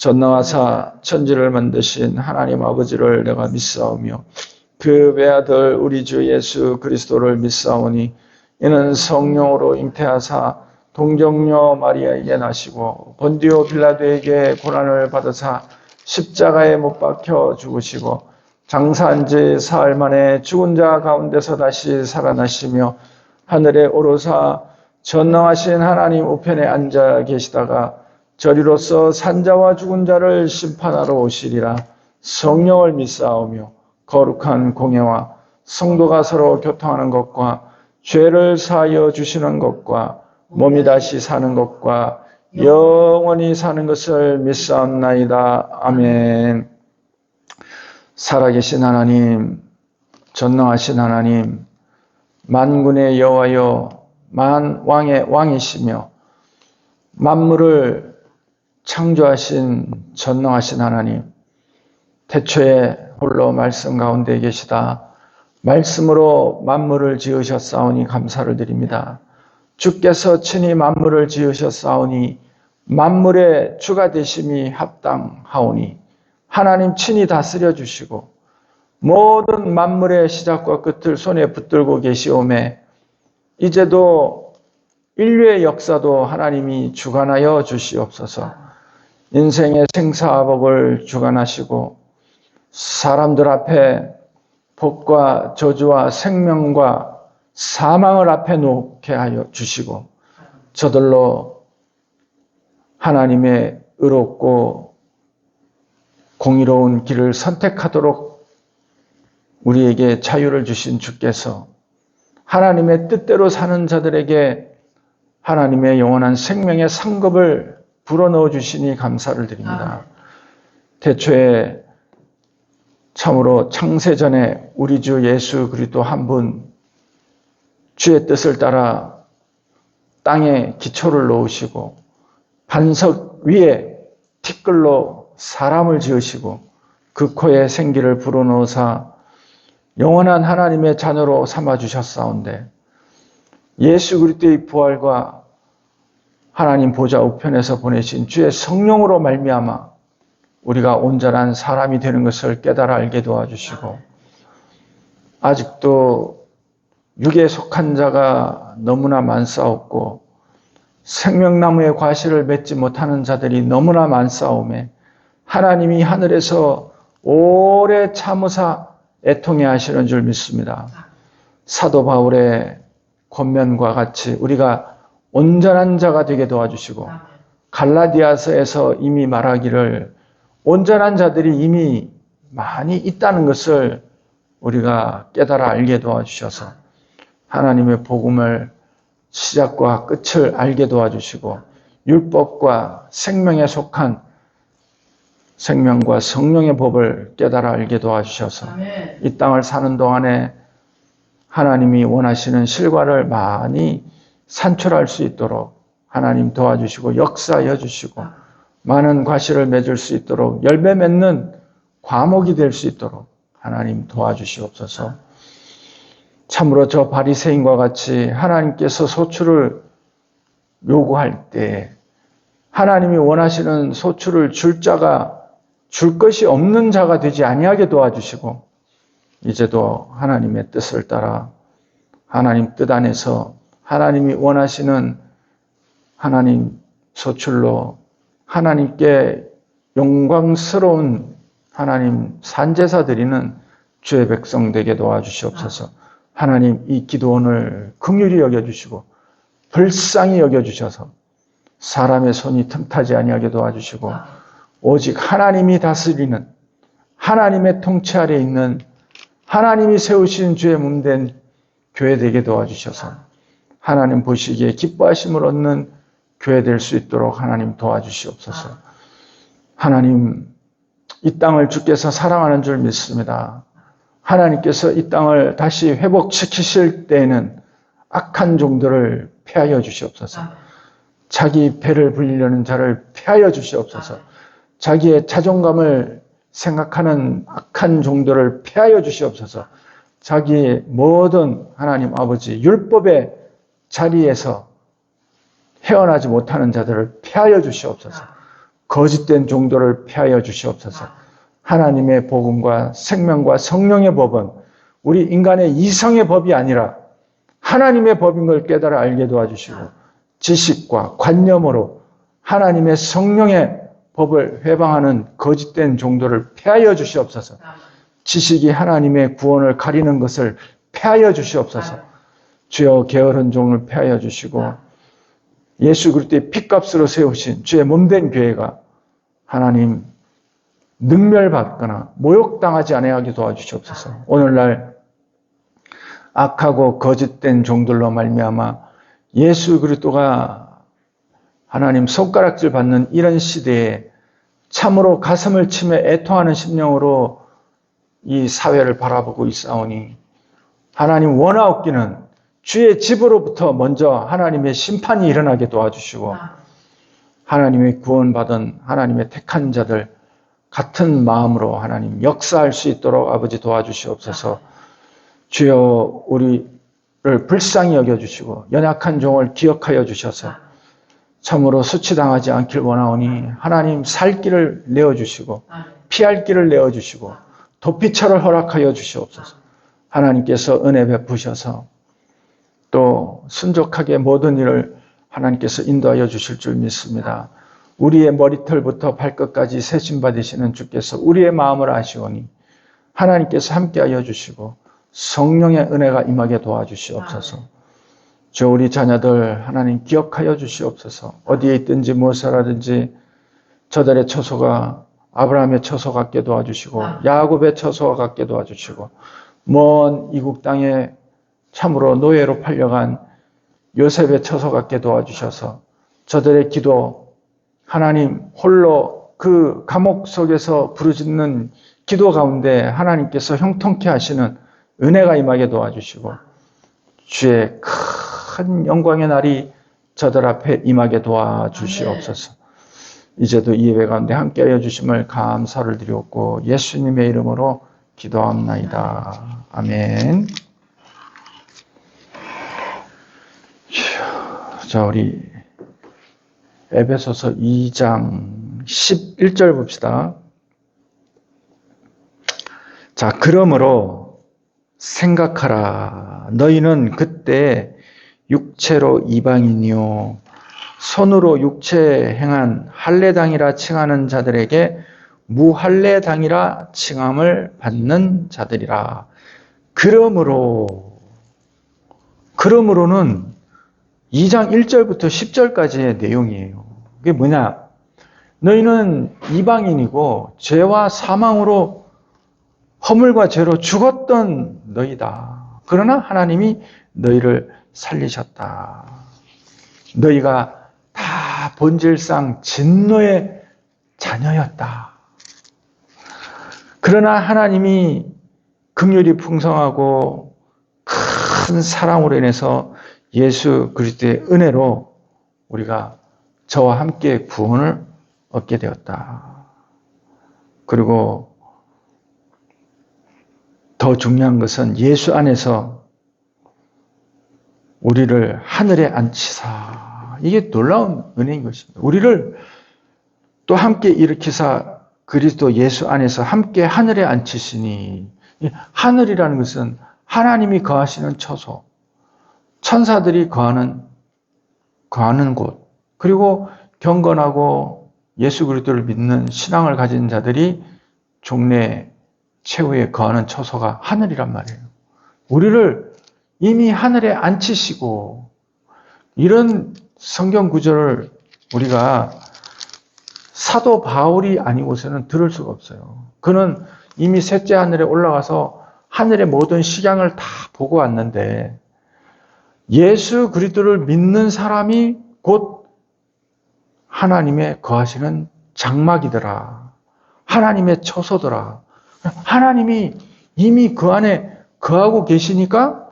전능하사 천지를 만드신 하나님 아버지를 내가 믿사오며 그 외아들 우리 주 예수 그리스도를 믿사오니 이는 성령으로 잉태하사 동정녀 마리아에게 나시고 본디오 빌라도에게 고난을 받으사 십자가에 못 박혀 죽으시고 장사한 지 사흘 만에 죽은 자 가운데서 다시 살아나시며 하늘에 오르사 전능하신 하나님 우편에 앉아 계시다가 저리로서 산자와 죽은 자를 심판하러 오시리라. 성령을 믿사오며 거룩한 공예와 성도가 서로 교통하는 것과 죄를 사하여 주시는 것과 몸이 다시 사는 것과 영원히 사는 것을 믿사옵나이다. 아멘. 살아계신 하나님, 전능하신 하나님, 만군의 여호와여, 만왕의 왕이시며 만물을 창조하신 전능하신 하나님, 태초에 홀로 말씀 가운데 계시다 말씀으로 만물을 지으셨사오니 감사를 드립니다. 주께서 친히 만물을 지으셨사오니 만물의 주가 되심이 합당하오니 하나님 친히 다스려 주시고 모든 만물의 시작과 끝을 손에 붙들고 계시오매 이제도 인류의 역사도 하나님이 주관하여 주시옵소서. 인생의 생사복을 주관하시고 사람들 앞에 복과 저주와 생명과 사망을 앞에 놓게 하여 주시고 저들로 하나님의 의롭고 공의로운 길을 선택하도록 우리에게 자유를 주신 주께서 하나님의 뜻대로 사는 자들에게 하나님의 영원한 생명의 상급을 불어넣어 주시니 감사를 드립니다. 태초에 참으로 창세전에 우리 주 예수 그리스도 한 분 주의 뜻을 따라 땅에 기초를 놓으시고 반석 위에 티끌로 사람을 지으시고 그 코에 생기를 불어넣으사 영원한 하나님의 자녀로 삼아주셨사온데 예수 그리스도의 부활과 하나님 보좌 우편에서 보내신 주의 성령으로 말미암아 우리가 온전한 사람이 되는 것을 깨달아 알게 도와주시고 아직도 육에 속한 자가 너무나 많사옵고 생명나무의 과실을 맺지 못하는 자들이 너무나 많사오매 하나님이 하늘에서 오래 참으사 애통해 하시는 줄 믿습니다. 사도 바울의 권면과 같이 우리가 온전한 자가 되게 도와주시고 갈라디아서에서 이미 말하기를 온전한 자들이 이미 많이 있다는 것을 우리가 깨달아 알게 도와주셔서 하나님의 복음을 시작과 끝을 알게 도와주시고 율법과 생명에 속한 생명과 성령의 법을 깨달아 알게 도와주셔서 이 땅을 사는 동안에 하나님이 원하시는 실과를 많이 산출할 수 있도록 하나님 도와주시고 역사하여 주시고 많은 과실을 맺을 수 있도록 열매 맺는 과목이 될 수 있도록 하나님 도와주시옵소서. 참으로 저 바리새인과 같이 하나님께서 소출을 요구할 때 하나님이 원하시는 소출을 줄 자가 줄 것이 없는 자가 되지 아니하게 도와주시고 이제도 하나님의 뜻을 따라 하나님 뜻 안에서 하나님이 원하시는 하나님 소출로 하나님께 영광스러운 하나님 산제사 드리는 주의 백성 되게 도와주시옵소서. 하나님 이 기도원을 긍휼히 여겨주시고 불쌍히 여겨주셔서 사람의 손이 틈타지 아니하게 도와주시고 오직 하나님이 다스리는 하나님의 통치 아래 있는 하나님이 세우신 주의 몸된 교회 되게 도와주셔서 하나님 보시기에 기뻐하심을 얻는 교회 될 수 있도록 하나님 도와주시옵소서. 하나님 이 땅을 주께서 사랑하는 줄 믿습니다. 하나님께서 이 땅을 다시 회복시키실 때에는 악한 종들을 폐하여 주시옵소서. 자기 배를 불리려는 자를 폐하여 주시옵소서. 자기의 자존감을 생각하는 악한 종들을 폐하여 주시옵소서. 자기의 모든 하나님 아버지 율법의 자리에서 헤어나지 못하는 자들을 폐하여 주시옵소서. 거짓된 종들을 피하여 주시옵소서. 하나님의 복음과 생명과 성령의 법은 우리 인간의 이성의 법이 아니라 하나님의 법인 걸 깨달아 알게 도와주시고 지식과 관념으로 하나님의 성령의 법을 회방하는 거짓된 종들을 피하여 주시옵소서. 지식이 하나님의 구원을 가리는 것을 피하여 주시옵소서. 주여 게으른 종을 피하여 주시고 예수 그리스도의 피값으로 세우신 주의 몸된 교회가 하나님 능멸받거나 모욕당하지 아니하게 도와주시옵소서. 오늘날 악하고 거짓된 종들로 말미암아 예수 그리스도가 하나님 손가락질 받는 이런 시대에 참으로 가슴을 치며 애통하는 심령으로 이 사회를 바라보고 있사오니 하나님 원하옵기는 주의 집으로부터 먼저 하나님의 심판이 일어나게 도와주시고 하나님의 구원받은 하나님의 택한 자들 같은 마음으로 하나님 역사할 수 있도록 아버지 도와주시옵소서. 주여 우리를 불쌍히 여겨주시고 연약한 종을 기억하여 주셔서 참으로 수치당하지 않길 원하오니 하나님 살 길을 내어주시고 피할 길을 내어주시고 도피처를 허락하여 주시옵소서. 하나님께서 은혜 베푸셔서 또 순족하게 모든 일을 하나님께서 인도하여 주실 줄 믿습니다. 우리의 머리털부터 발끝까지 세심받으시는 주께서 우리의 마음을 아시오니 하나님께서 함께하여 주시고 성령의 은혜가 임하게 도와주시옵소서. 저 우리 자녀들 하나님 기억하여 주시옵소서. 어디에 있든지 무엇을 하든지 저들의 처소가 아브라함의 처소 같게 도와주시고 야곱의 처소와 같게 도와주시고 먼 이국 땅에 참으로 노예로 팔려간 요셉의 처소 같게 도와주셔서 저들의 기도 하나님 홀로 그 감옥 속에서 부르짖는 기도 가운데 하나님께서 형통케 하시는 은혜가 임하게 도와주시고 주의 큰 영광의 날이 저들 앞에 임하게 도와주시옵소서. 이제도 이 예배 가운데 함께하여 주심을 감사를 드리옵고 예수님의 이름으로 기도합나이다. 아멘. 자, 우리 에베소서 2장 11절 봅시다. 자, 그러므로 생각하라. 너희는 그때 육체로 이방인이요 손으로 육체에 행한 할례당이라 칭하는 자들에게 무할례당이라 칭함을 받는 자들이라. 그러므로는 2장 1절부터 10절까지의 내용이에요. 그게 뭐냐? 너희는 이방인이고 죄와 사망으로 허물과 죄로 죽었던 너희다. 그러나 하나님이 너희를 살리셨다. 너희가 다 본질상 진노의 자녀였다. 그러나 하나님이 긍휼이 풍성하고 큰 사랑으로 인해서 예수 그리스도의 은혜로 우리가 저와 함께 구원을 얻게 되었다. 그리고 더 중요한 것은 예수 안에서 우리를 하늘에 앉히사. 이게 놀라운 은혜인 것입니다. 우리를 또 함께 일으키사 그리스도 예수 안에서 함께 하늘에 앉히시니. 하늘이라는 것은 하나님이 거하시는 처소, 천사들이 거하는 곳, 그리고 경건하고 예수 그리스도를 믿는 신앙을 가진 자들이 종래 최후에 거하는 처소가 하늘이란 말이에요. 우리를 이미 하늘에 앉히시고, 이런 성경 구절을 우리가 사도 바울이 아니고서는 들을 수가 없어요. 그는 이미 셋째 하늘에 올라가서 하늘의 모든 식양을 다 보고 왔는데 예수 그리스도를 믿는 사람이 곧 하나님의 거하시는 장막이더라. 하나님의 처소더라. 하나님이 이미 그 안에 거하고 계시니까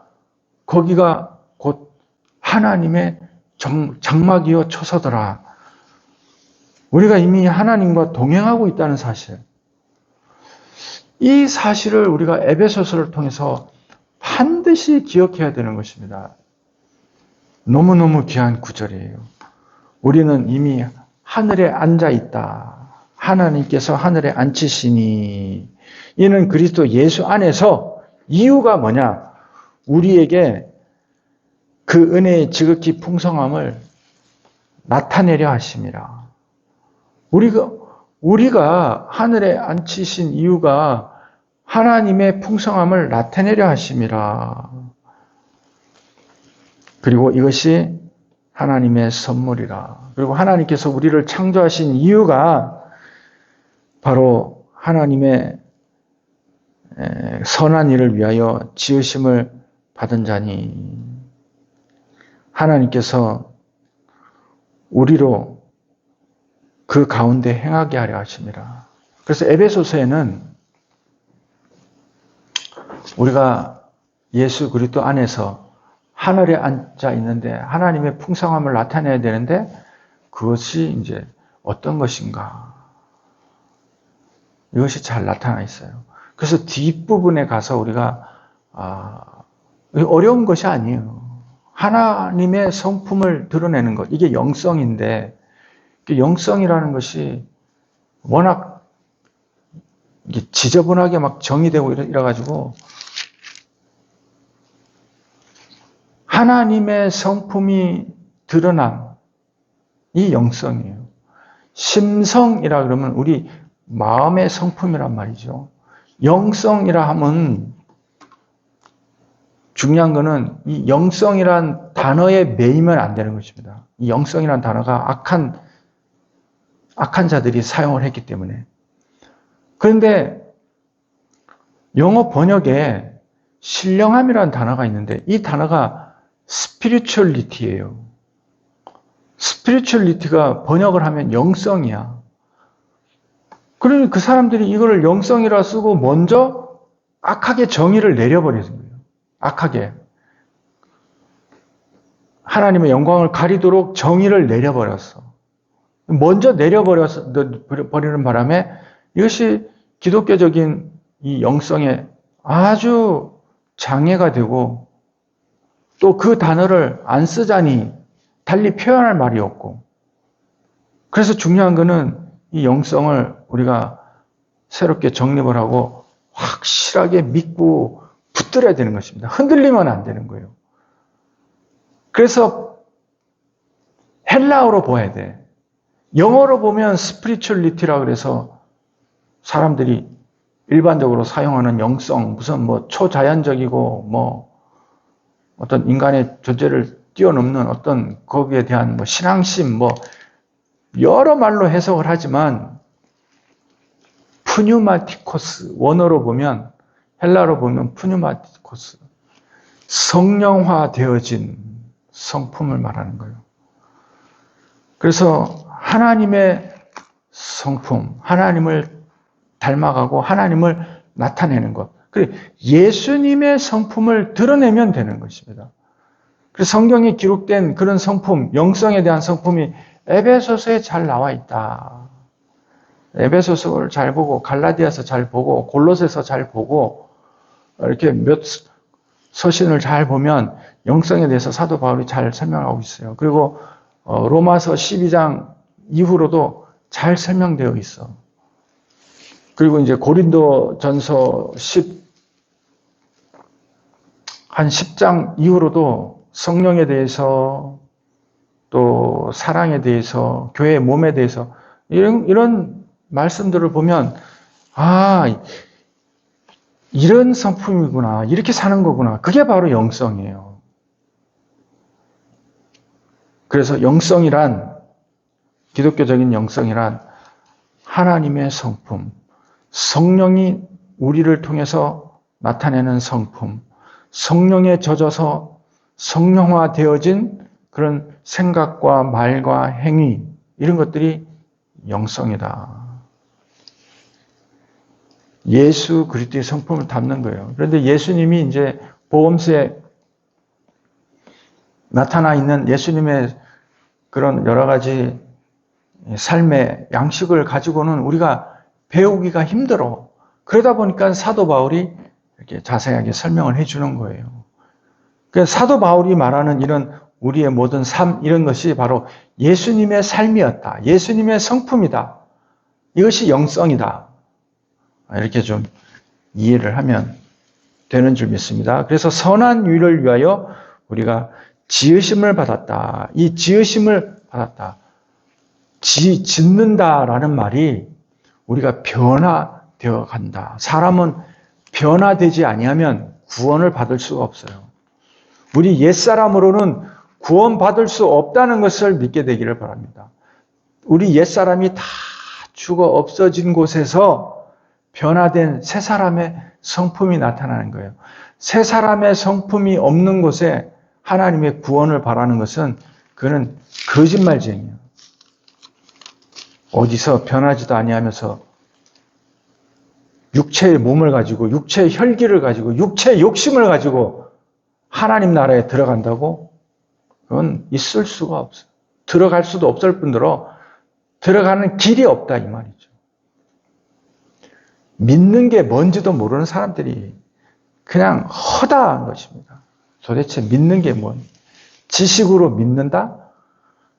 거기가 곧 하나님의 장막이요 처소더라. 우리가 이미 하나님과 동행하고 있다는 사실. 이 사실을 우리가 에베소서를 통해서 반드시 기억해야 되는 것입니다. 너무너무 귀한 구절이에요. 우리는 이미 하늘에 앉아 있다. 하나님께서 하늘에 앉히시니 이는 그리스도 예수 안에서 이유가 뭐냐? 우리에게 그 은혜의 지극히 풍성함을 나타내려 하심이라. 우리가 하늘에 앉히신 이유가 하나님의 풍성함을 나타내려 하심이라. 그리고 이것이 하나님의 선물이라. 그리고 하나님께서 우리를 창조하신 이유가 바로 하나님의 선한 일을 위하여 지으심을 받은 자니 하나님께서 우리로 그 가운데 행하게 하려 하심이라. 그래서 에베소서에는 우리가 예수 그리스도 안에서 하늘에 앉아 있는데 하나님의 풍성함을 나타내야 되는데 그것이 이제 어떤 것인가? 이것이 잘 나타나 있어요. 그래서 뒷부분에 가서 우리가 어려운 것이 아니에요. 하나님의 성품을 드러내는 것. 이게 영성인데 영성이라는 것이 워낙 지저분하게 막 정의되고 이래가지고 하나님의 성품이 드러난 이 영성이에요. 심성이라 그러면 우리 마음의 성품이란 말이죠. 영성이라 하면 중요한 거는 이 영성이란 단어에 매이면 안 되는 것입니다. 이 영성이란 단어가 악한 자들이 사용을 했기 때문에. 그런데 영어 번역에 신령함이라는 단어가 있는데 이 단어가 spirituality예요. spirituality가 번역을 하면 영성이야. 그러니 그 사람들이 이거를 영성이라 쓰고 먼저 악하게 정의를 내려버리는 거예요. 악하게. 하나님의 영광을 가리도록 정의를 내려버렸어. 먼저 내려버리는 바람에 이것이 기독교적인 이 영성에 아주 장애가 되고 또 그 단어를 안 쓰자니 달리 표현할 말이 없고 그래서 중요한 거는 이 영성을 우리가 새롭게 정립을 하고 확실하게 믿고 붙들어야 되는 것입니다. 흔들리면 안 되는 거예요. 그래서 헬라어로 봐야 돼. 영어로 보면 spirituality라고 그래서 사람들이 일반적으로 사용하는 영성, 무슨 뭐 초자연적이고 뭐 어떤 인간의 존재를 뛰어넘는 어떤 거기에 대한 뭐 신앙심 뭐 여러 말로 해석을 하지만 푸뉴마티코스 원어로 보면 헬라로 보면 푸뉴마티코스 성령화되어진 성품을 말하는 거예요. 그래서 하나님의 성품, 하나님을 닮아가고 하나님을 나타내는 것. 그리고 예수님의 성품을 드러내면 되는 것입니다. 그래서 성경에 기록된 그런 성품, 영성에 대한 성품이 에베소서에 잘 나와 있다. 에베소서를 잘 보고 갈라디아서 잘 보고 골로새서 잘 보고 이렇게 몇 서신을 잘 보면 영성에 대해서 사도 바울이 잘 설명하고 있어요. 그리고 로마서 12장 이후로도 잘 설명되어 있어. 그리고 이제 고린도전서 10장 이후로도 성령에 대해서 또 사랑에 대해서 교회의 몸에 대해서 이런 말씀들을 보면 이런 성품이구나. 이렇게 사는 거구나. 그게 바로 영성이에요. 그래서 영성이란 기독교적인 영성이란 하나님의 성품, 성령이 우리를 통해서 나타내는 성품, 성령에 젖어서 성령화되어진 그런 생각과 말과 행위 이런 것들이 영성이다. 예수 그리스도의 성품을 담는 거예요. 그런데 예수님이 이제 복음서에 나타나 있는 예수님의 그런 여러 가지 삶의 양식을 가지고는 우리가 배우기가 힘들어. 그러다 보니까 사도 바울이 이렇게 자세하게 설명을 해주는 거예요. 그래서 사도 바울이 말하는 이런 우리의 모든 삶, 이런 것이 바로 예수님의 삶이었다. 예수님의 성품이다. 이것이 영성이다. 이렇게 좀 이해를 하면 되는 줄 믿습니다. 그래서 선한 일을 위하여 우리가 지으심을 받았다. 이 지으심을 받았다. 짓는다라는 말이 우리가 변화되어 간다. 사람은 변화되지 아니하면 구원을 받을 수가 없어요. 우리 옛사람으로는 구원받을 수 없다는 것을 믿게 되기를 바랍니다. 우리 옛사람이 다 죽어 없어진 곳에서 변화된 새 사람의 성품이 나타나는 거예요. 새 사람의 성품이 없는 곳에 하나님의 구원을 바라는 것은 그는 거짓말쟁이에요. 어디서 변하지도 아니하면서 육체의 몸을 가지고 육체의 혈기를 가지고 육체의 욕심을 가지고 하나님 나라에 들어간다고? 그건 있을 수가 없어요. 들어갈 수도 없을 뿐더러 들어가는 길이 없다 이 말이죠. 믿는 게 뭔지도 모르는 사람들이 그냥 허다한 것입니다. 도대체 믿는 게 뭔지. 지식으로 믿는다?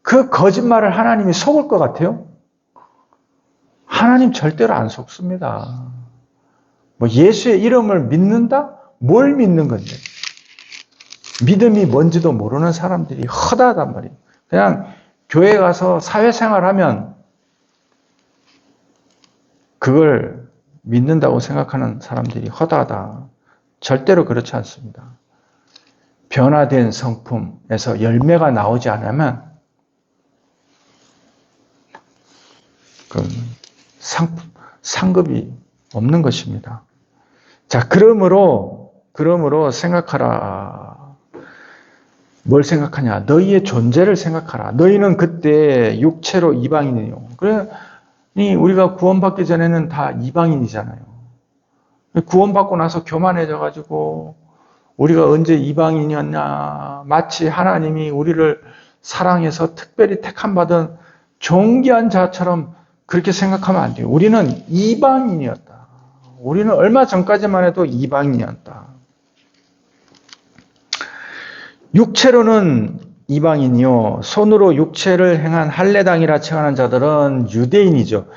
그 거짓말을 하나님이 속을 것 같아요? 하나님 절대로 안 속습니다. 뭐 예수의 이름을 믿는다? 뭘 믿는 건데? 믿음이 뭔지도 모르는 사람들이 허다하단 말이에요. 그냥 교회 가서 사회생활하면 그걸 믿는다고 생각하는 사람들이 허다하다. 절대로 그렇지 않습니다. 변화된 성품에서 열매가 나오지 않으면 그 상급이 없는 것입니다. 자, 그러므로 생각하라. 뭘 생각하냐? 너희의 존재를 생각하라. 너희는 그때 육체로 이방인이요. 그러니 우리가 구원받기 전에는 다 이방인이잖아요. 구원받고 나서 교만해져가지고 우리가 언제 이방인이었냐? 마치 하나님이 우리를 사랑해서 특별히 택함받은 존귀한 자처럼 그렇게 생각하면 안 돼요. 우리는 이방인이었다. 우리는 얼마 전까지만 해도 이방인이었다. 육체로는 이방인이요. 손으로 육체를 행한 할례당이라 칭하는 자들은 유대인이죠.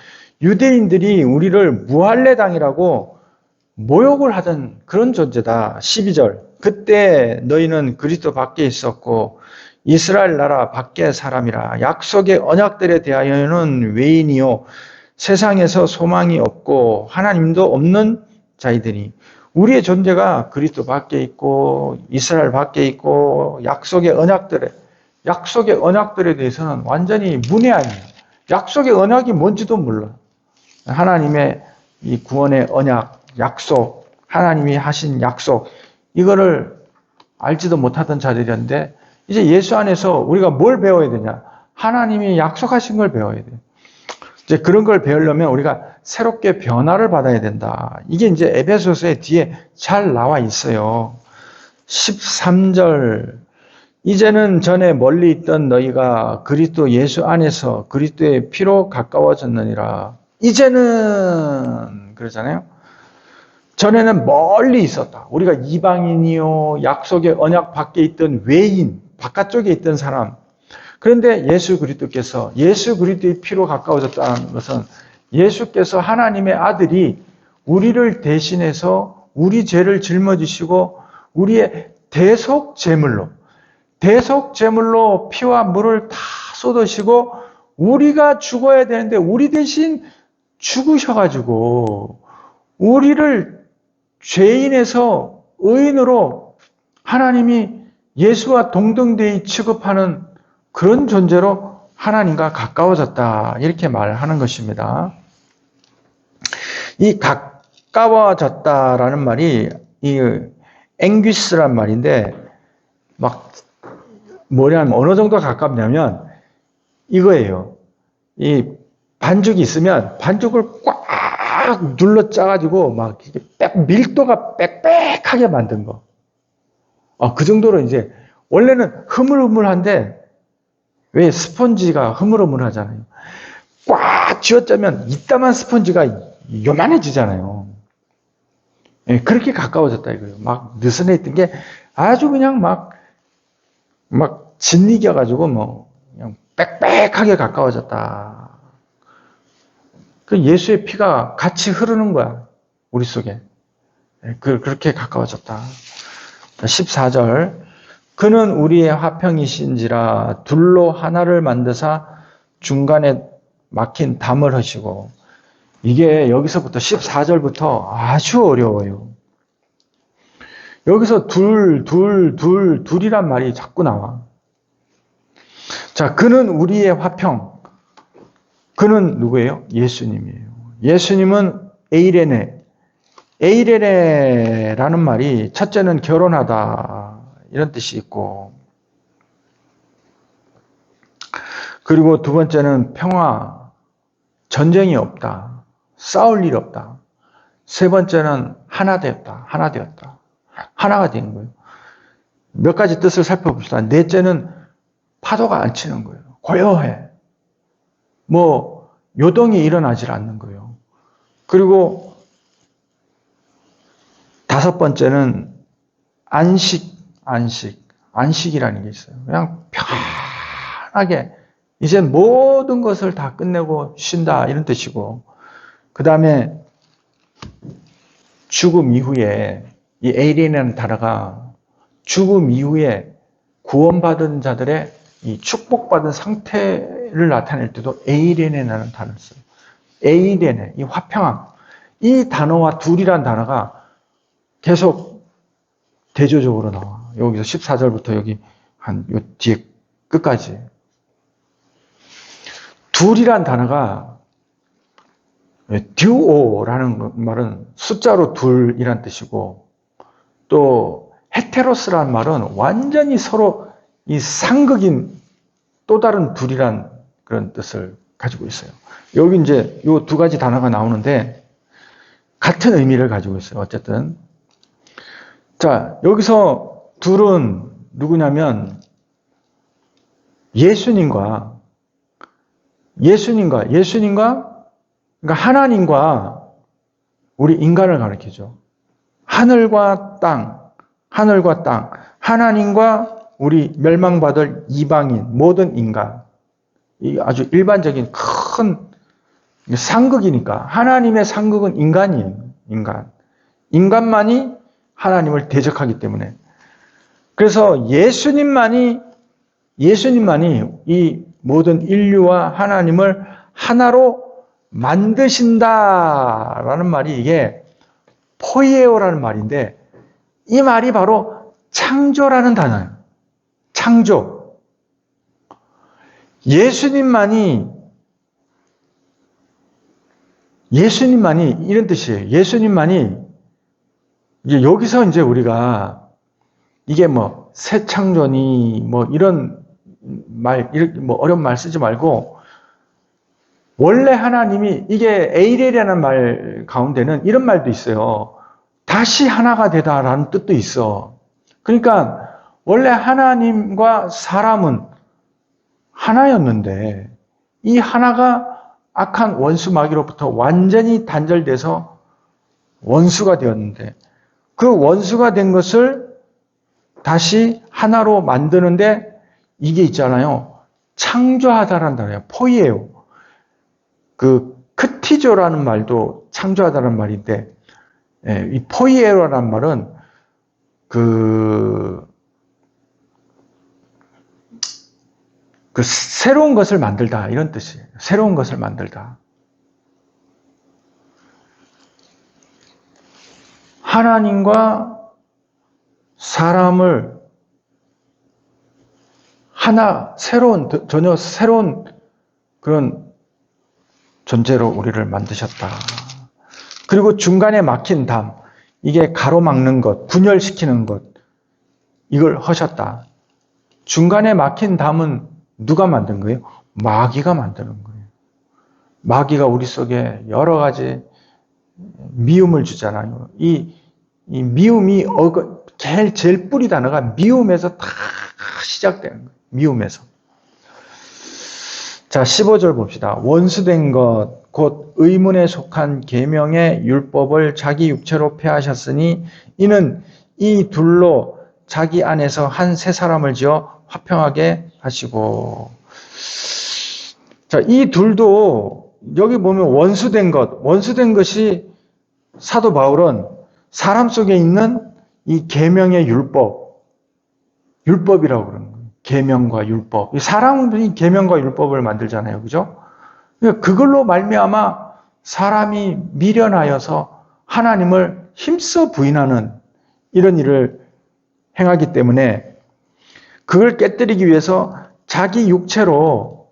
유대인들이 우리를 무할례당이라고 모욕을 하던 그런 존재다. 12절. 그때 너희는 그리스도 밖에 있었고 이스라엘 나라 밖의 사람이라. 약속의 언약들에 대하여는 외인이요. 세상에서 소망이 없고 하나님도 없는 자이더니 우리의 존재가 그리스도 밖에 있고 이스라엘 밖에 있고 약속의 언약들에 대해서는 완전히 문외한이에요. 약속의 언약이 뭔지도 몰라. 하나님의 이 구원의 언약, 약속, 하나님이 하신 약속, 이거를 알지도 못하던 자들이었는데 이제 예수 안에서 우리가 뭘 배워야 되냐? 하나님이 약속하신 걸 배워야 돼요. 이제 그런 걸 배우려면 우리가 새롭게 변화를 받아야 된다. 이게 이제 에베소서의 뒤에 잘 나와 있어요. 13절. 이제는 전에 멀리 있던 너희가 그리스도 예수 안에서 그리스도의 피로 가까워졌느니라. 이제는 그러잖아요. 전에는 멀리 있었다. 우리가 이방인이요, 약속의 언약 밖에 있던 외인, 바깥쪽에 있던 사람. 그런데 예수 그리스도께서 예수 그리스도의 피로 가까워졌다는 것은 예수께서 하나님의 아들이 우리를 대신해서 우리 죄를 짊어지시고 우리의 대속 제물로 피와 물을 다 쏟으시고 우리가 죽어야 되는데 우리 대신 죽으셔가지고 우리를 죄인에서 의인으로 하나님이 예수와 동등되이 취급하는 그런 존재로 하나님과 가까워졌다. 이렇게 말하는 것입니다. 이 가까워졌다라는 말이 이 앵귀스란 말인데 막 뭐냐면 어느 정도 가깝냐면 이거예요. 이 반죽이 있으면 반죽을 꽉 눌러 짜가지고 막 밀도가 빽빽하게 만든 거. 그 정도로 이제 원래는 흐물흐물한데 왜 스펀지가 흐물흐물하잖아요. 꽉 쥐어짜면 이따만 스펀지가 요만해지잖아요. 예, 그렇게 가까워졌다 이거예요. 막 느슨해 있던 게 아주 그냥 막 짓이겨가지고 뭐 그냥 빽빽하게 가까워졌다. 그 예수의 피가 같이 흐르는 거야. 우리 속에. 그렇게 가까워졌다. 14절. 그는 우리의 화평이신지라 둘로 하나를 만드사 중간에 막힌 담을 하시고. 이게 여기서부터 14절부터 아주 어려워요. 여기서 둘이란 말이 자꾸 나와. 자, 그는 우리의 화평. 그는 누구예요? 예수님이에요. 예수님은 에이레네라는 말이 첫째는 결혼하다 이런 뜻이 있고, 그리고 두 번째는 평화, 전쟁이 없다, 싸울 일 없다. 세 번째는 하나 되었다, 하나가 되는 거예요. 몇 가지 뜻을 살펴봅시다. 넷째는 파도가 안 치는 거예요. 고요해. 뭐 요동이 일어나질 않는 거예요. 그리고 다섯 번째는 안식이라는 게 있어요. 그냥 편하게 이제 모든 것을 다 끝내고 쉰다 이런 뜻이고, 그 다음에 죽음 이후에 이 에이레라는 단어가 죽음 이후에 구원받은 자들의 이 축복받은 상태를 나타낼 때도 에이레네라는 단어를 써요. 에이레네, 이 화평함. 이 단어와 둘이란 단어가 계속 대조적으로 나와. 여기서 14절부터 여기 한 요 뒤에 끝까지. 둘이란 단어가 듀오라는 말은 숫자로 둘이란 뜻이고, 또 헤테로스라는 말은 완전히 서로 이 상극인 또 다른 둘이란 그런 뜻을 가지고 있어요. 여기 이제 요 두 가지 단어가 나오는데 같은 의미를 가지고 있어요. 어쨌든. 자, 여기서 둘은 누구냐면 예수님과 그러니까 하나님과 우리 인간을 가리키죠. 하늘과 땅, 하나님과 우리 멸망받을 이방인, 모든 인간. 이 아주 일반적인 큰 상극이니까. 하나님의 상극은 인간이에요. 인간만이 하나님을 대적하기 때문에. 그래서 예수님만이 이 모든 인류와 하나님을 하나로 만드신다라는 말이, 이게 포이에오라는 말인데, 이 말이 바로 창조라는 단어예요. 창조. 예수님만이 이런 뜻이에요. 예수님만이, 이제 여기서 이제 우리가 이게 뭐 새 창조니 뭐 이런 말, 이렇게 뭐 어려운 말 쓰지 말고, 원래 하나님이, 이게 에이레라는 말 가운데는 이런 말도 있어요. 다시 하나가 되다라는 뜻도 있어. 그러니까 원래 하나님과 사람은 하나였는데 이 하나가 악한 원수 마귀로부터 완전히 단절돼서 원수가 되었는데, 그 원수가 된 것을 다시 하나로 만드는데 이게 있잖아요. 창조하다라는 단어예요. 포이에오. 그 크티조라는 말도 창조하다는 말인데, 이 포이에오라는 말은 그 새로운 것을 만들다 이런 뜻이에요. 새로운 것을 만들다. 하나님과 사람을 하나, 전혀 새로운 그런 존재로 우리를 만드셨다. 그리고 중간에 막힌 담, 이게 가로막는 것, 분열시키는 것, 이걸 하셨다. 중간에 막힌 담은 누가 만든 거예요? 마귀가 만드는 거예요. 마귀가 우리 속에 여러 가지 미움을 주잖아요. 이 미움이 제일 뿌리 단어가 미움에서 다 시작되는 거예요. 미움에서. 자, 15절 봅시다. 원수된 것, 곧 의문에 속한 계명의 율법을 자기 육체로 폐하셨으니 이는 이 둘로 자기 안에서 한 새 사람을 지어 화평하게 하시고. 자, 이 둘도 여기 보면 원수된 것이 사도 바울은 사람 속에 있는 이 계명의 율법이라고 그러는 거예요. 계명과 율법. 사람은 이 계명과 율법을 만들잖아요. 그죠? 그걸로 말미암아 사람이 미련하여서 하나님을 힘써 부인하는 이런 일을 행하기 때문에 그걸 깨뜨리기 위해서 자기 육체로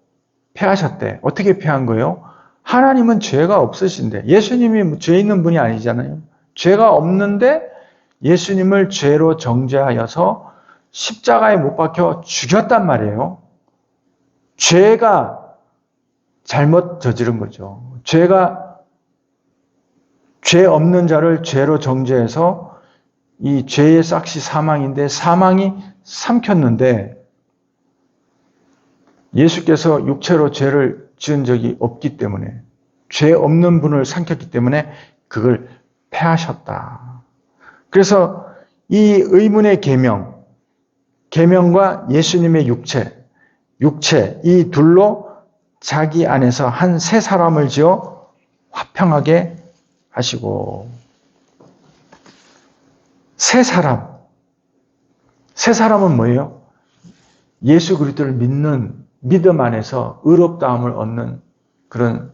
패하셨대. 어떻게 패한 거예요? 하나님은 죄가 없으신데, 예수님이 죄 있는 분이 아니잖아요. 죄가 없는데 예수님을 죄로 정죄하여서 십자가에 못 박혀 죽였단 말이에요. 죄가 잘못 저지른 거죠. 죄 없는 자를 죄로 정죄해서 이 죄의 싹시 사망인데 사망이 삼켰는데 예수께서 육체로 죄를 지은 적이 없기 때문에 죄 없는 분을 삼켰기 때문에 그걸 패하셨다. 그래서 이 의문의 계명과 예수님의 육체 이 둘로 자기 안에서 한 새 사람을 지어 화평하게 하시고. 새 사람은 뭐예요? 예수 그리스도를 믿는 믿음 안에서 의롭다함을 얻는 그런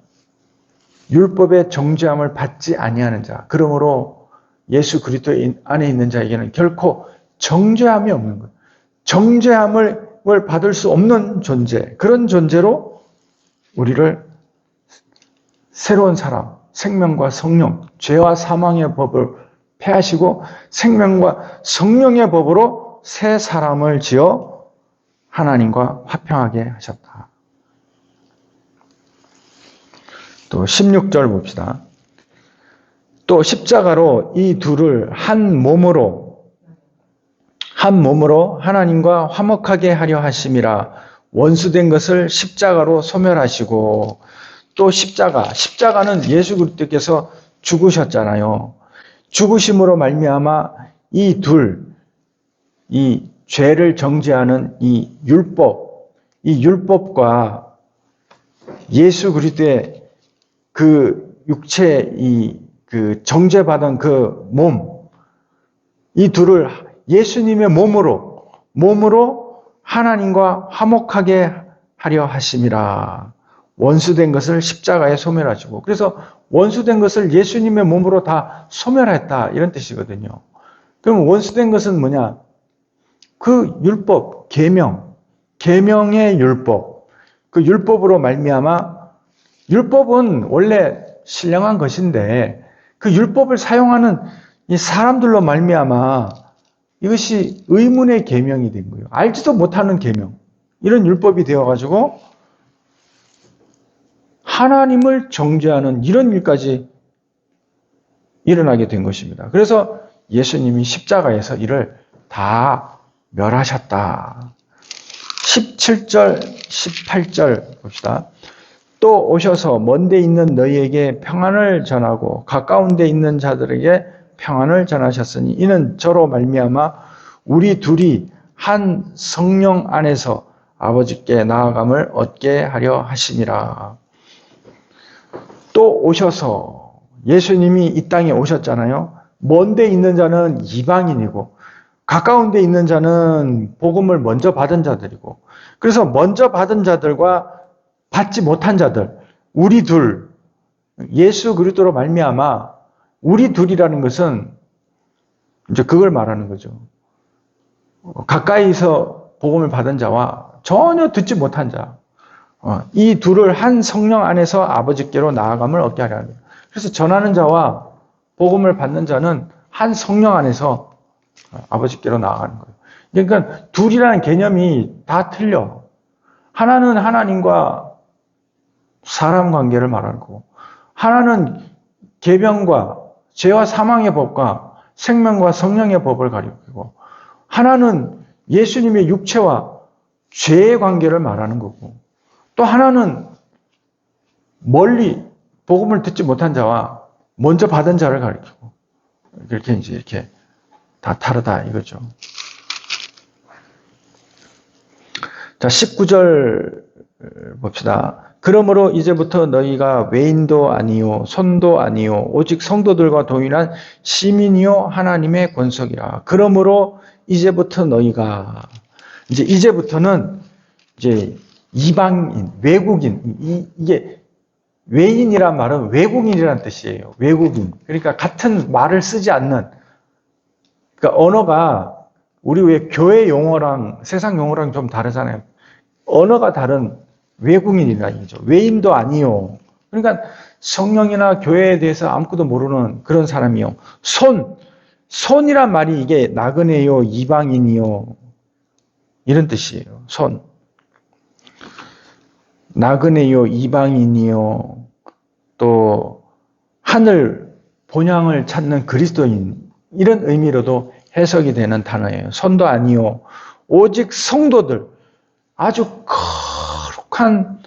율법의 정죄함을 받지 아니하는 자. 그러므로 예수 그리스도 안에 있는 자에게는 결코 정죄함이 없는 거예요. 정죄함을 받을 수 없는 존재. 그런 존재로 우리를 새로운 사람, 생명과 성령, 죄와 사망의 법을 패하시고 생명과 성령의 법으로 새 사람을 지어 하나님과 화평하게 하셨다. 또 16절 봅시다. 또 십자가로 이 둘을 한 몸으로 하나님과 화목하게 하려 하심이라. 원수된 것을 십자가로 소멸하시고. 또 십자가는 예수 그리스도께서 죽으셨잖아요. 죽으심으로 말미암아 이 죄를 정죄하는 이 율법과 예수 그리스도의 그 육체 그 정죄받은 그 몸, 이 둘을 예수님의 몸으로 하나님과 화목하게 하려 하심이라. 원수된 것을 십자가에 소멸하시고. 그래서 원수된 것을 예수님의 몸으로 다 소멸했다 이런 뜻이거든요. 그럼 원수된 것은 뭐냐? 그 율법, 계명의 율법, 그 율법으로 말미암아. 율법은 원래 신령한 것인데 그 율법을 사용하는 이 사람들로 말미암아 이것이 의문의 계명이 된 거예요. 알지도 못하는 계명, 이런 율법이 되어가지고 하나님을 정죄하는 이런 일까지 일어나게 된 것입니다. 그래서 예수님이 십자가에서 이를 다 멸하셨다. 17절, 18절 봅시다. 또 오셔서 먼데 있는 너희에게 평안을 전하고 가까운 데 있는 자들에게 평안을 전하셨으니 이는 저로 말미암아 우리 둘이 한 성령 안에서 아버지께 나아감을 얻게 하려 하심이라. 또 오셔서 예수님이 이 땅에 오셨잖아요. 먼데 있는 자는 이방인이고 가까운 데 있는 자는 복음을 먼저 받은 자들이고, 그래서 먼저 받은 자들과 받지 못한 자들, 우리 둘, 예수 그리스도로 말미암아 우리 둘이라는 것은 이제 그걸 말하는 거죠. 가까이서 복음을 받은 자와 전혀 듣지 못한 자, 이 둘을 한 성령 안에서 아버지께로 나아감을 얻게 하려 합니다. 그래서 전하는 자와 복음을 받는 자는 한 성령 안에서 아버지께로 나아가는 거예요. 그러니까 둘이라는 개념이 다 틀려. 하나는 하나님과 사람 관계를 말하는 거고, 하나는 계명과 죄와 사망의 법과 생명과 성령의 법을 가리키고, 하나는 예수님의 육체와 죄의 관계를 말하는 거고, 또 하나는 멀리 복음을 듣지 못한 자와 먼저 받은 자를 가리키고, 이렇게 다 다르다 이거죠. 자, 19절 봅시다. 그러므로 이제부터 너희가 외인도 아니요 손도 아니요 오직 성도들과 동일한 시민이요 하나님의 권속이라. 그러므로 이제부터 너희가 이제부터는 이제 이방인, 외국인, 이게 외인이란 말은 외국인이라는 뜻이에요. 외국인. 그러니까 같은 말을 쓰지 않는, 그러니까 언어가 우리 왜 교회 용어랑 세상 용어랑 좀 다르잖아요. 언어가 다른 외국인이라는 얘기죠. 외인도 아니요. 그러니까 성령이나 교회에 대해서 아무것도 모르는 그런 사람이요. 손이란 말이 이게 나그네요, 이방인이요. 이런 뜻이에요. 손. 나그네요, 이방인이요. 또 하늘 본향을 찾는 그리스도인. 이런 의미로도 해석이 되는 단어예요. 손도 아니요. 오직 성도들. 아주 거룩한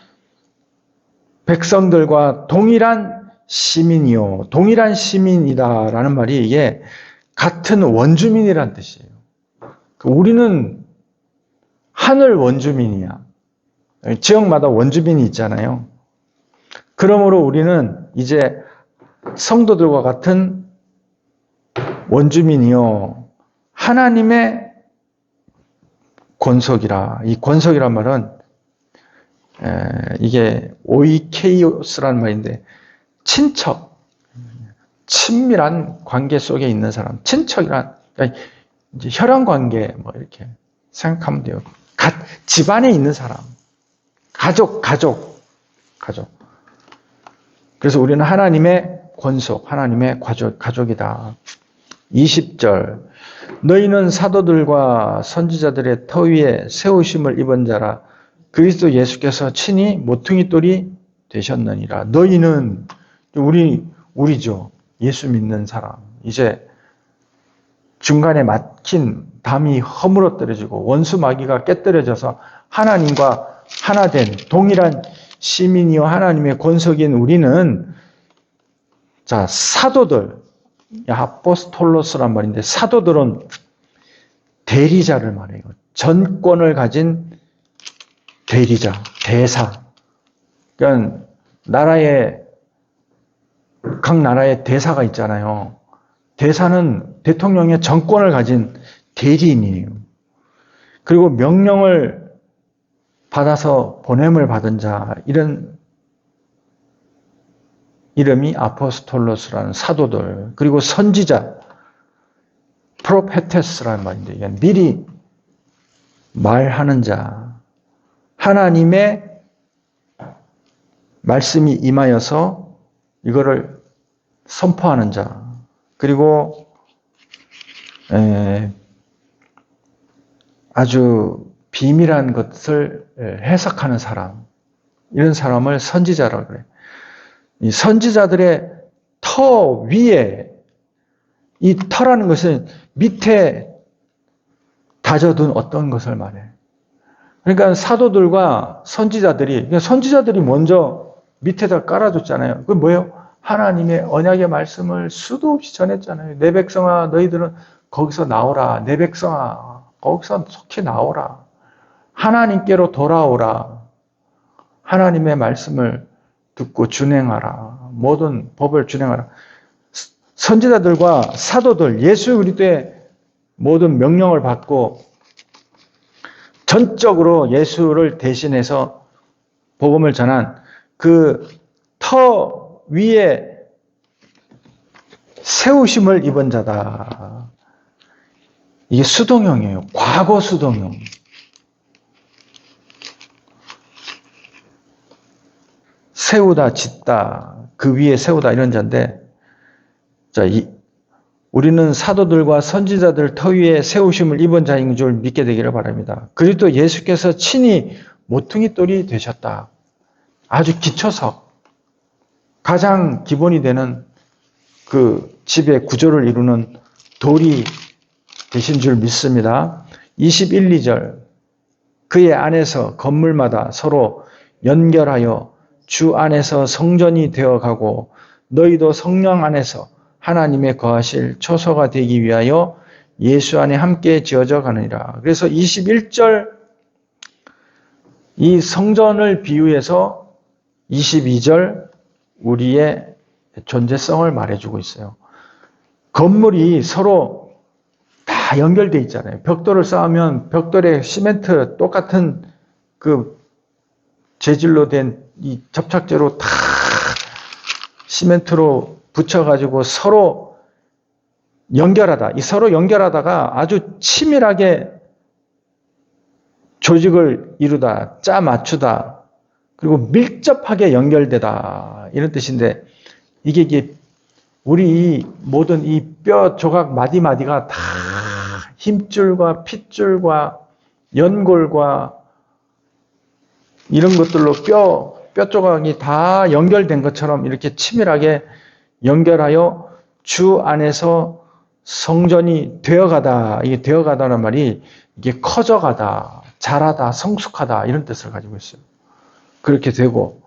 백성들과 동일한 시민이요. 동일한 시민이다라는 말이 이게 같은 원주민이란 뜻이에요. 우리는 하늘 원주민이야. 지역마다 원주민이 있잖아요. 그러므로 우리는 이제 성도들과 같은 원주민이요. 하나님의 권속이라. 이 권속이란 말은 이게 오이케이오스라는 말인데 친척, 친밀한 관계 속에 있는 사람, 친척이란 그러니까 이제 혈연 관계 뭐 이렇게 생각하면 돼요. 집안에 있는 사람, 가족. 그래서 우리는 하나님의 권속, 하나님의 가족이다. 20절 너희는 사도들과 선지자들의 터 위에 세우심을 입은 자라 그리스도 예수께서 친히 모퉁이 돌이 되셨느니라. 너희는 우리죠. 예수 믿는 사람. 이제 중간에 막힌 담이 허물어뜨려지고 원수 마귀가 깨뜨려져서 하나님과 하나된 동일한 시민이요 하나님의 권속인 우리는 자 사도들 아포스톨로스란 말인데 사도들은 대리자를 말해요. 전권을 가진 대리자, 대사. 그러니까 각 나라의 대사가 있잖아요. 대사는 대통령의 전권을 가진 대리인이에요. 그리고 명령을 받아서 보냄을 받은 자, 이런 이름이 아포스톨로스라는 사도들, 그리고 선지자, 프로페테스라는 말인데, 이게 미리 말하는 자, 하나님의 말씀이 임하여서 이거를 선포하는 자, 그리고 아주 비밀한 것을 해석하는 사람, 이런 사람을 선지자라고 그래요. 이 선지자들의 터 위에, 이 터라는 것은 밑에 다져둔 어떤 것을 말해. 그러니까 사도들과 선지자들이 먼저 밑에다 깔아줬잖아요. 그게 뭐예요? 하나님의 언약의 말씀을 수도 없이 전했잖아요. 내 백성아, 너희들은 거기서 나오라. 내 백성아, 거기서 속히 나오라. 하나님께로 돌아오라. 하나님의 말씀을 듣고 준행하라. 모든 법을 준행하라. 선지자들과 사도들, 예수 그리스도의 모든 명령을 받고 전적으로 예수를 대신해서 복음을 전한 그 터 위에 세우심을 입은 자다. 이게 수동형이에요. 과거 수동형. 세우다, 짓다, 그 위에 세우다 이런 자인데, 자, 우리는 사도들과 선지자들 터 위에 세우심을 입은 자인 줄 믿게 되기를 바랍니다. 그리스도 예수께서 친히 모퉁이 돌이 되셨다. 아주 기초석, 가장 기본이 되는 그 집의 구조를 이루는 돌이 되신 줄 믿습니다. 21, 2절 그의 안에서 건물마다 서로 연결하여 주 안에서 성전이 되어가고 너희도 성령 안에서 하나님의 거하실 초소가 되기 위하여 예수 안에 함께 지어져 가느니라. 그래서 21절 이 성전을 비유해서 22절 우리의 존재성을 말해주고 있어요. 건물이 서로 다 연결되어 있잖아요. 벽돌을 쌓으면 벽돌에 시멘트 똑같은 그 재질로 된 이 접착제로 다 시멘트로 붙여가지고 서로 연결하다. 이 서로 연결하다가 아주 치밀하게 조직을 이루다, 짜 맞추다, 그리고 밀접하게 연결되다. 이런 뜻인데, 이게 우리 모든 이 뼈 조각 마디마디가 다 힘줄과 핏줄과 연골과 이런 것들로 뼈 조각이 다 연결된 것처럼 이렇게 치밀하게 연결하여 주 안에서 성전이 되어가다. 이게 되어가다는 말이 이게 커져가다, 자라다, 성숙하다 이런 뜻을 가지고 있어요. 그렇게 되고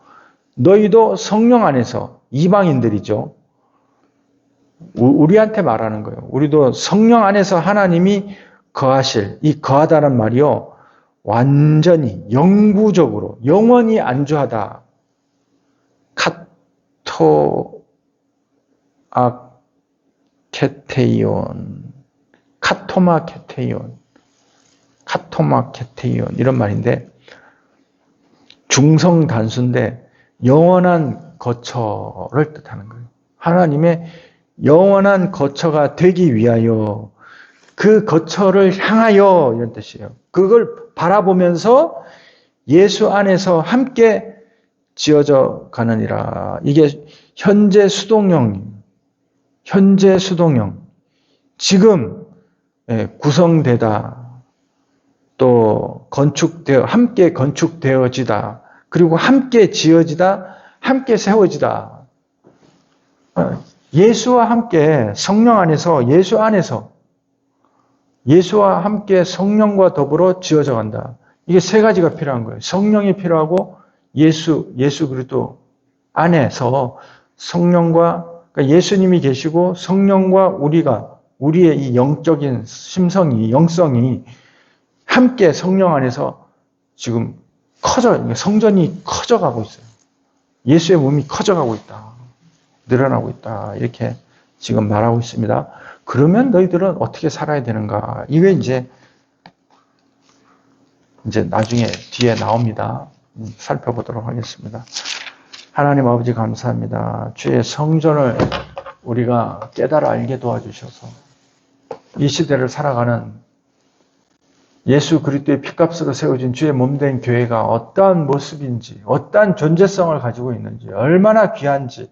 너희도 성령 안에서 이방인들이죠. 우리한테 말하는 거예요. 우리도 성령 안에서 하나님이 거하실, 이 거하다는 말이요. 완전히 영구적으로 영원히 안주하다. 카토마케테이온 이런 말인데 중성 단수인데 영원한 거처를 뜻하는 거예요. 하나님의 영원한 거처가 되기 위하여 그 거처를 향하여 이런 뜻이에요. 그걸 바라보면서 예수 안에서 함께 지어져 가느니라. 이게 현재 수동형. 지금 구성되다. 또 함께 건축되어지다. 그리고 함께 지어지다. 함께 세워지다. 예수와 함께 성령 안에서 예수와 함께 성령과 더불어 지어져 간다. 이게 세 가지가 필요한 거예요. 성령이 필요하고 예수 그리스도 안에서 성령과 그러니까 예수님이 계시고 성령과 우리의 이 영적인 영성이 함께 성령 안에서 지금 성전이 커져가고 있어요. 예수의 몸이 커져가고 있다. 늘어나고 있다. 이렇게 지금 말하고 있습니다. 그러면 너희들은 어떻게 살아야 되는가? 이게 이제 나중에 뒤에 나옵니다. 살펴보도록 하겠습니다. 하나님 아버지 감사합니다. 주의 성전을 우리가 깨달아 알게 도와주셔서 이 시대를 살아가는 예수 그리스도의 피값으로 세워진 주의 몸된 교회가 어떠한 모습인지, 어떠한 존재성을 가지고 있는지, 얼마나 귀한지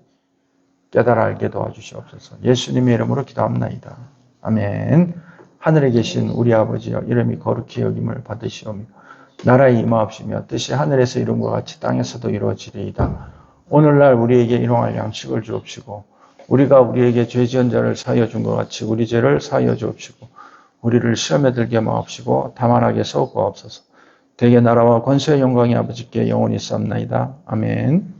깨달아 알게 도와주시옵소서. 예수님의 이름으로 기도합나이다. 아멘. 하늘에 계신 우리 아버지여 이름이 거룩히 여김을 받으시오며 나라에 임하옵시며 뜻이 하늘에서 이룬 것 같이 땅에서도 이루어지리이다. 오늘날 우리에게 일용할 양식을 주옵시고 우리가 우리에게 죄 지은 자를 사하여 준 것 같이 우리 죄를 사하여 주옵시고 우리를 시험에 들게 마옵시고 다만하게 쏘고 없소서. 대개 나라와 권세의 영광이 아버지께 영원히 쌓옵나이다. 아멘.